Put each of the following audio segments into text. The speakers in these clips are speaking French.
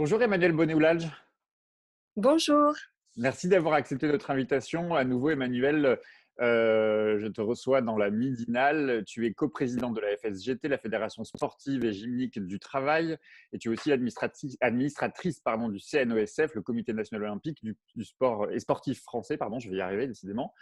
Bonjour Emmanuel Bonnet-Oulage. Bonjour. Merci d'avoir accepté notre invitation. À nouveau, Emmanuel, je te reçois dans la Midinale. Tu es coprésident de la FSGT, la Fédération sportive et gymnique du travail, et tu es aussi administratrice du CNOSF, le Comité national olympique du sport et sportif français. Pardon, je vais y arriver décidément.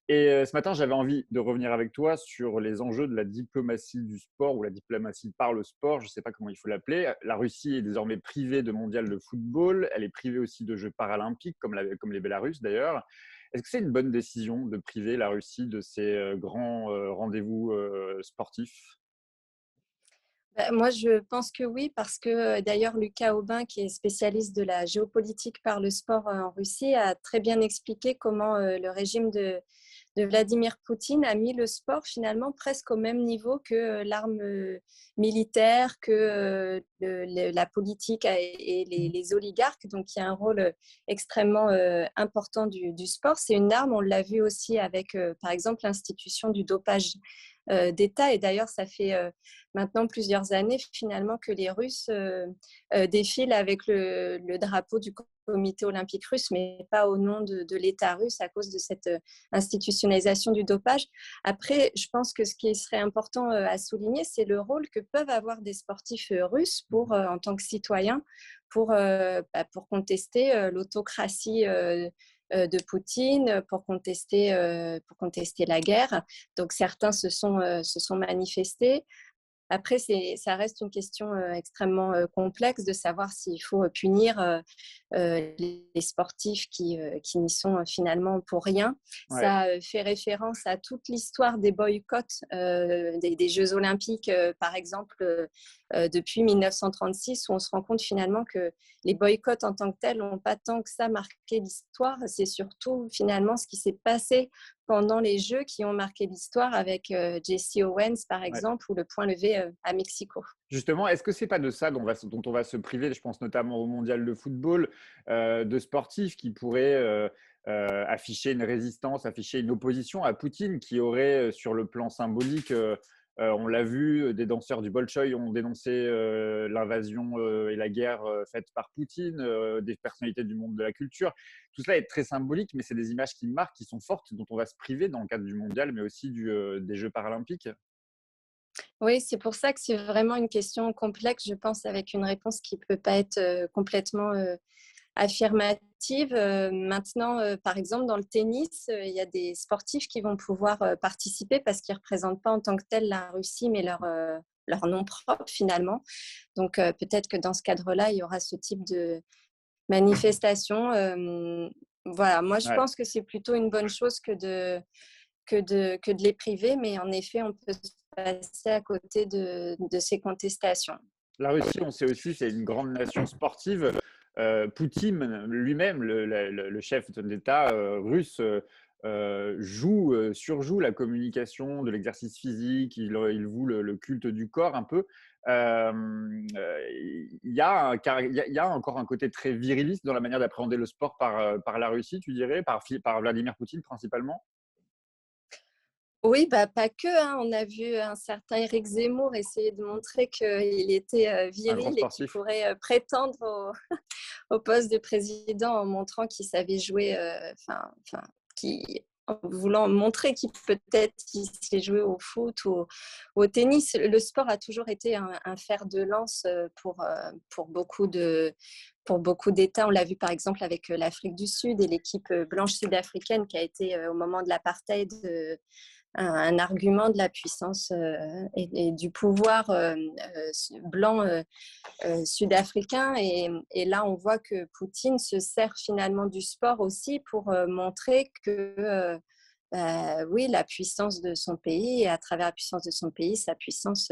Et ce matin, j'avais envie de revenir avec toi sur les enjeux de la diplomatie du sport ou la diplomatie par le sport, je ne sais pas comment il faut l'appeler. La Russie est désormais privée de mondial de football, elle est privée aussi de Jeux paralympiques, comme les Bélarusses d'ailleurs. Est-ce que c'est une bonne décision de priver la Russie de ces grands rendez-vous sportifs? Moi, je pense que oui, parce que d'ailleurs, Lucas Aubin, qui est spécialiste de la géopolitique par le sport en Russie, a très bien expliqué comment le régime de Vladimir Poutine a mis le sport finalement presque au même niveau que l'arme militaire, que la politique et les oligarques. Donc, il y a un rôle extrêmement important du sport. C'est une arme, on l'a vu aussi avec, par exemple, l'institution du dopage d'État. Et d'ailleurs, ça fait maintenant plusieurs années finalement que les Russes défilent avec le drapeau du comité olympique russe, mais pas au nom de l'État russe à cause de cette institutionnalisation du dopage. Après, je pense que ce qui serait important à souligner, c'est le rôle que peuvent avoir des sportifs russes en tant que citoyens pour contester l'autocratie de Poutine, pour contester la guerre. Donc certains se sont manifestés. Après, ça reste une question extrêmement complexe de savoir s'il faut punir les sportifs qui n'y sont finalement pour rien. Ouais. Ça fait référence à toute l'histoire des boycotts des Jeux olympiques, par exemple, depuis 1936, où on se rend compte finalement que les boycotts en tant que tels n'ont pas tant que ça marqué l'histoire. C'est surtout finalement ce qui s'est passé pendant les Jeux qui ont marqué l'histoire avec Jesse Owens, par Ouais. exemple, ou le point levé à Mexico. Justement, est-ce que c'est pas de ça dont on va se priver? Je pense notamment au mondial de football, de sportifs qui pourraient afficher une résistance, afficher une opposition à Poutine, qui aurait, sur le plan symbolique, on l'a vu, des danseurs du Bolchoï ont dénoncé l'invasion et la guerre faite par Poutine, des personnalités du monde de la culture. Tout cela est très symbolique, mais c'est des images qui marquent, qui sont fortes, dont on va se priver dans le cadre du mondial, mais aussi des Jeux paralympiques. Oui, c'est pour ça que c'est vraiment une question complexe, je pense, avec une réponse qui ne peut pas être complètement affirmative. Maintenant, par exemple, dans le tennis, il y a des sportifs qui vont pouvoir participer parce qu'ils ne représentent pas en tant que tel la Russie, mais leur nom propre finalement. Donc, peut-être que dans ce cadre-là, il y aura ce type de manifestation. Voilà, moi, je Ouais. pense que c'est plutôt une bonne chose que de les priver, mais en effet, on peut se passer à côté de ces contestations. La Russie, on sait aussi, c'est une grande nation sportive. Poutine lui-même, le chef d'État russe, surjoue la communication de l'exercice physique, il voue le culte du corps un peu. Il y a encore un côté très viriliste dans la manière d'appréhender le sport par la Russie, tu dirais, par Vladimir Poutine principalement? Oui, bah, pas que, hein. On a vu un certain Éric Zemmour essayer de montrer qu'il était Un grand viril et qu'il sportif. pourrait prétendre au poste de président en montrant qu'il savait jouer, en voulant montrer qu'il peut-être qu'il sait jouer au foot ou au tennis. Le sport a toujours été un fer de lance pour pour beaucoup d'États. On l'a vu par exemple avec l'Afrique du Sud et l'équipe blanche sud-africaine qui a été au moment de l'apartheid un argument de la puissance et du pouvoir blanc sud-africain. Et là, on voit que Poutine se sert finalement du sport aussi pour montrer que oui, la puissance de son pays, et à travers la puissance de son pays, sa puissance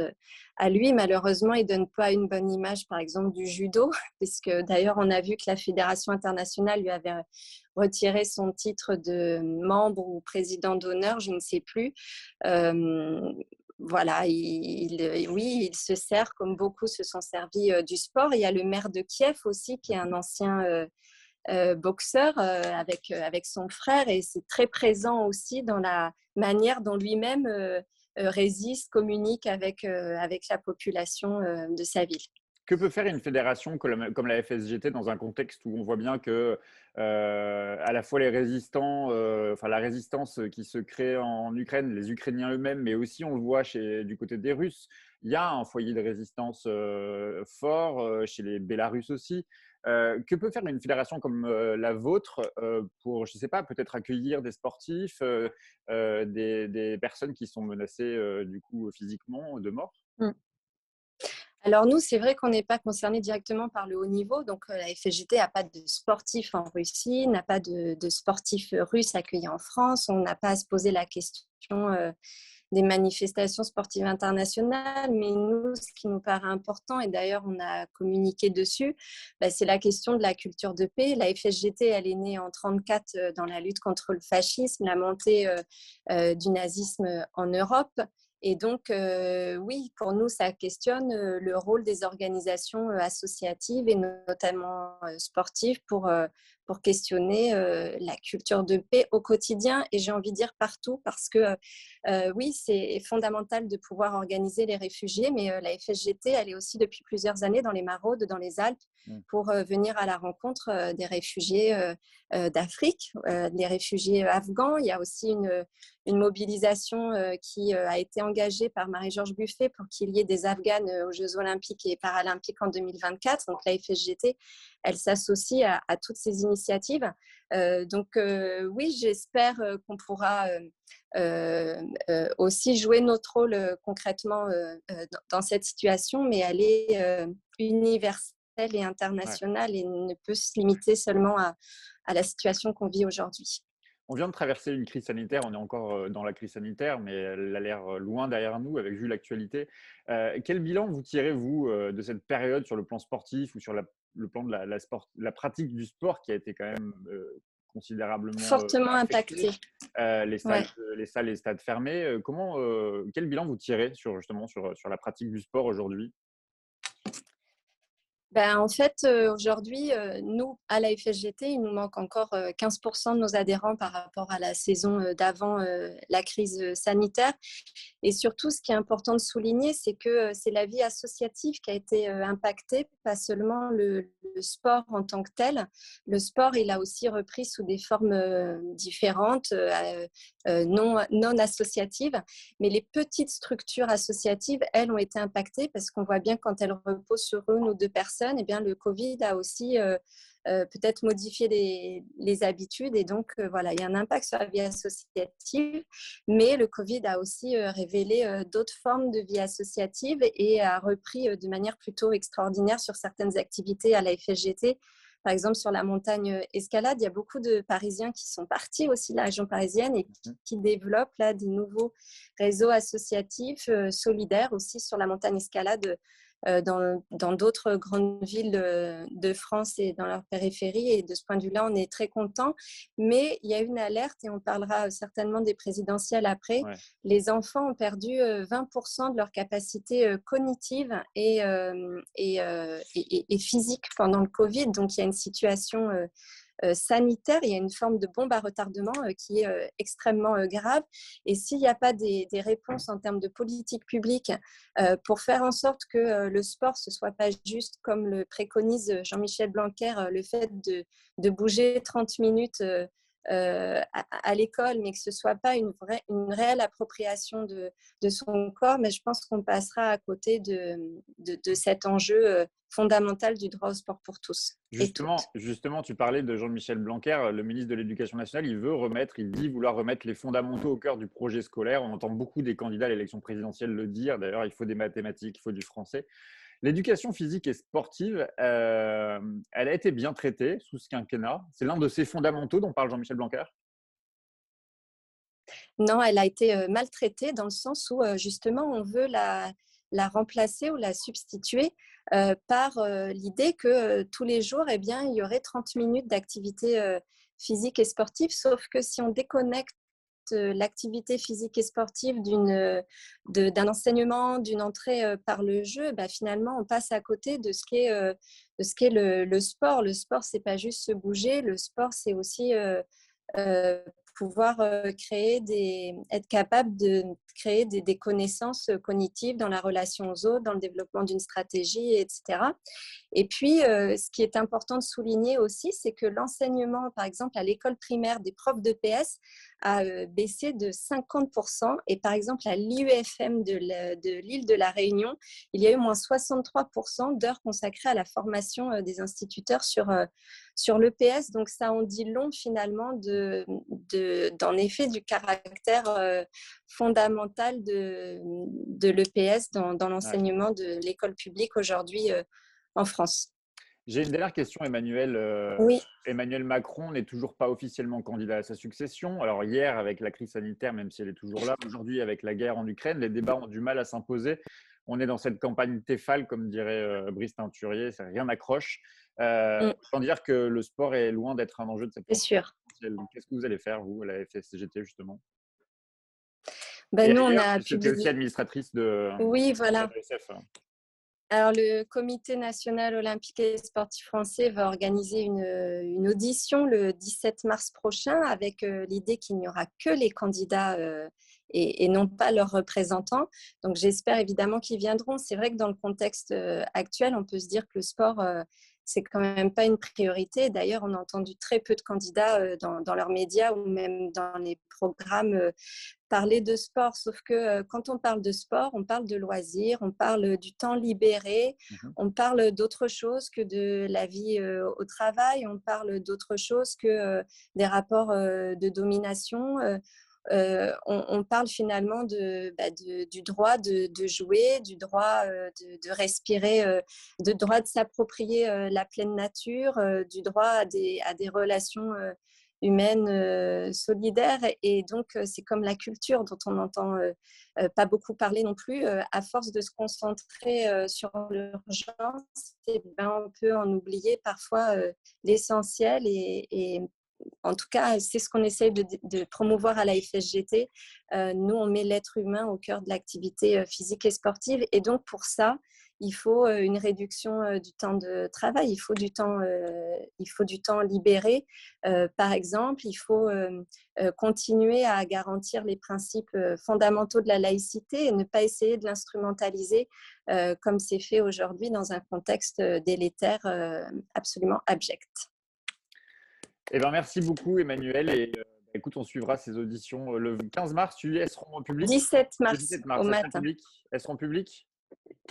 à lui. Malheureusement, il ne donne pas une bonne image, par exemple, du judo, puisque d'ailleurs, on a vu que la Fédération internationale lui avait retiré son titre de membre ou président d'honneur, je ne sais plus. Euh, voilà, oui, il se sert, comme beaucoup se sont servis du sport. Il y a le maire de Kiev aussi, qui est un ancien boxeur avec son frère, et c'est très présent aussi dans la manière dont lui-même résiste, communique avec la population de sa ville. Que peut faire une fédération comme la FSGT dans un contexte où on voit bien que à la fois les résistants, enfin la résistance qui se crée en Ukraine, les Ukrainiens eux-mêmes, mais aussi on le voit du côté des Russes, il y a un foyer de résistance fort, chez les Bélarusses aussi. Que peut faire une fédération comme la vôtre pour, je ne sais pas, peut-être accueillir des sportifs, des personnes qui sont menacées du coup physiquement de mort? Mm. Alors nous, c'est vrai qu'on n'est pas concerné directement par le haut niveau. Donc la FSGT n'a pas de sportifs en Russie, n'a pas de sportifs russes accueillis en France. On n'a pas à se poser la question des manifestations sportives internationales. Mais nous, ce qui nous paraît important, et d'ailleurs on a communiqué dessus, c'est la question de la culture de paix. La FSGT, elle est née en 1934 dans la lutte contre le fascisme, la montée du nazisme en Europe. Et donc, oui, pour nous, ça questionne le rôle des organisations associatives et notamment sportives pour questionner la culture de paix au quotidien et j'ai envie de dire partout parce que oui, c'est fondamental de pouvoir organiser les réfugiés, mais la FSGT, elle est aussi depuis plusieurs années dans les maraudes, dans les Alpes, pour venir à la rencontre des réfugiés d'Afrique, des réfugiés afghans. Il y a aussi une mobilisation qui a été engagée par Marie-Georges Buffet pour qu'il y ait des Afghanes aux Jeux olympiques et paralympiques en 2024. Donc la FSGT, elle s'associe à toutes ces initiatives. Donc oui, j'espère qu'on pourra aussi jouer notre rôle concrètement dans cette situation, mais elle est universelle et Ouais. internationale et ne peut se limiter seulement à la situation qu'on vit aujourd'hui. On vient de traverser une crise sanitaire, on est encore dans la crise sanitaire, mais elle a l'air loin derrière nous, avec vu l'actualité. Quel bilan vous tirez, vous, de cette période sur le plan sportif ou sur le plan de la pratique du sport qui a été quand même considérablement Fortement affectée, impactée. Ouais. les salles et stades fermés. Quel bilan vous tirez justement sur la pratique du sport aujourd'hui? En fait, aujourd'hui, nous, à la FSGT, il nous manque encore 15% de nos adhérents par rapport à la saison d'avant la crise sanitaire. Et surtout, ce qui est important de souligner, c'est que c'est la vie associative qui a été impactée, pas seulement le sport en tant que tel. Le sport, il a aussi repris sous des formes différentes, non associatives. Mais les petites structures associatives, elles, ont été impactées parce qu'on voit bien quand elles reposent sur une ou deux personnes, eh bien, le Covid a aussi peut-être modifié les habitudes. Et donc, voilà, il y a un impact sur la vie associative. Mais le Covid a aussi révélé d'autres formes de vie associative et a repris de manière plutôt extraordinaire sur certaines activités à la FSGT. Par exemple, sur la montagne Escalade, il y a beaucoup de Parisiens qui sont partis aussi de la région parisienne et qui développent là des nouveaux réseaux associatifs solidaires aussi sur la montagne Escalade dans d'autres grandes villes de France et dans leur périphérie. Et de ce point de vue-là, on est très content. Mais il y a une alerte et on parlera certainement des présidentielles après. Ouais. Les enfants ont perdu 20% de leur capacité cognitive et physique pendant le Covid. Donc, il y a une situation sanitaire, il y a une forme de bombe à retardement qui est extrêmement grave. Et s'il n'y a pas des réponses en termes de politique publique pour faire en sorte que le sport, ce ne soit pas juste comme le préconise Jean-Michel Blanquer, le fait de bouger 30 minutes à l'école, mais que ce ne soit pas une réelle appropriation de son corps, mais je pense qu'on passera à côté de cet enjeu fondamental du droit au sport pour tous et toutes. Justement, tu parlais de Jean-Michel Blanquer, le ministre de l'Éducation nationale, il dit vouloir remettre les fondamentaux au cœur du projet scolaire. On entend beaucoup des candidats à l'élection présidentielle le dire. D'ailleurs, il faut des mathématiques, il faut du français. L'éducation physique et sportive, elle a été bien traitée sous ce quinquennat. C'est l'un de ces fondamentaux dont parle Jean-Michel Blanquer. Non, elle a été maltraitée dans le sens où justement on veut la remplacer ou la substituer par l'idée que tous les jours, eh bien, il y aurait 30 minutes d'activité physique et sportive, sauf que si on déconnecte l'activité physique et sportive d'un enseignement, d'une entrée par le jeu, finalement, on passe à côté de ce qu'est le sport. Le sport, c'est pas juste se bouger. Le sport, c'est aussi pouvoir être capable de créer des connaissances cognitives dans la relation aux autres, dans le développement d'une stratégie, etc. Et puis, ce qui est important de souligner aussi, c'est que l'enseignement, par exemple, à l'école primaire des profs d'EPS a baissé de 50%. Et par exemple, à l'IUFM de l'île de la Réunion, il y a eu moins 63% d'heures consacrées à la formation des instituteurs sur l'EPS. Donc, ça en dit long finalement d'en effet du caractère fondamental de l'EPS dans l'enseignement de l'école publique aujourd'hui en France. J'ai une dernière question, Emmanuel. Oui. Emmanuel Macron n'est toujours pas officiellement candidat à sa succession. Alors hier, avec la crise sanitaire, même si elle est toujours là, aujourd'hui, avec la guerre en Ukraine, les débats ont du mal à s'imposer. On est dans cette campagne Tefal, comme dirait Brice Teinturier, rien n'accroche. Autant dire que le sport est loin d'être un enjeu de cette C'est sûr. Qu'est-ce que vous allez faire, vous, à la FSGT, justement? Ben, Et nous, on ailleurs, a c'était aussi publié. administratrice de Oui, voilà. l'ASF. Alors, le Comité national olympique et sportif français va organiser une audition le 17 mars prochain avec l'idée qu'il n'y aura que les candidats et non pas leurs représentants. Donc, j'espère évidemment qu'ils viendront. C'est vrai que dans le contexte actuel, on peut se dire que le sport, c'est quand même pas une priorité. D'ailleurs, on a entendu très peu de candidats dans leurs médias ou même dans les programmes parler de sport, sauf que quand on parle de sport, on parle de loisirs, on parle du temps libéré, on parle d'autre chose que de la vie au travail, on parle d'autre chose que des rapports de domination. On parle finalement du droit de jouer, du droit de respirer, du droit de s'approprier la pleine nature, du droit à des relations humaine solidaire. Et donc, c'est comme la culture dont on n'entend pas beaucoup parler non plus. À force de se concentrer sur l'urgence, on peut en oublier parfois l'essentiel. Et en tout cas, c'est ce qu'on essaye de promouvoir à la FSGT. Nous, on met l'être humain au cœur de l'activité physique et sportive. Et donc, pour ça, il faut une réduction du temps de travail, il faut du temps libéré. Par exemple, il faut continuer à garantir les principes fondamentaux de la laïcité et ne pas essayer de l'instrumentaliser comme c'est fait aujourd'hui dans un contexte délétère absolument abject. Eh ben, merci beaucoup, Emmanuel. Et écoute, on suivra ces auditions le 15 mars. Elles seront en public? 17 Le mars 17 mars, au elles seront matin. publiques? Elles seront publiques?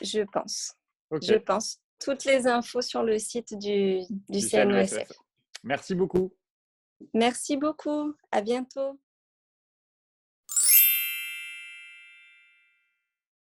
Je pense. Ok. Je pense. Toutes les infos sur le site du CNOSF. Merci beaucoup. Merci beaucoup. À bientôt.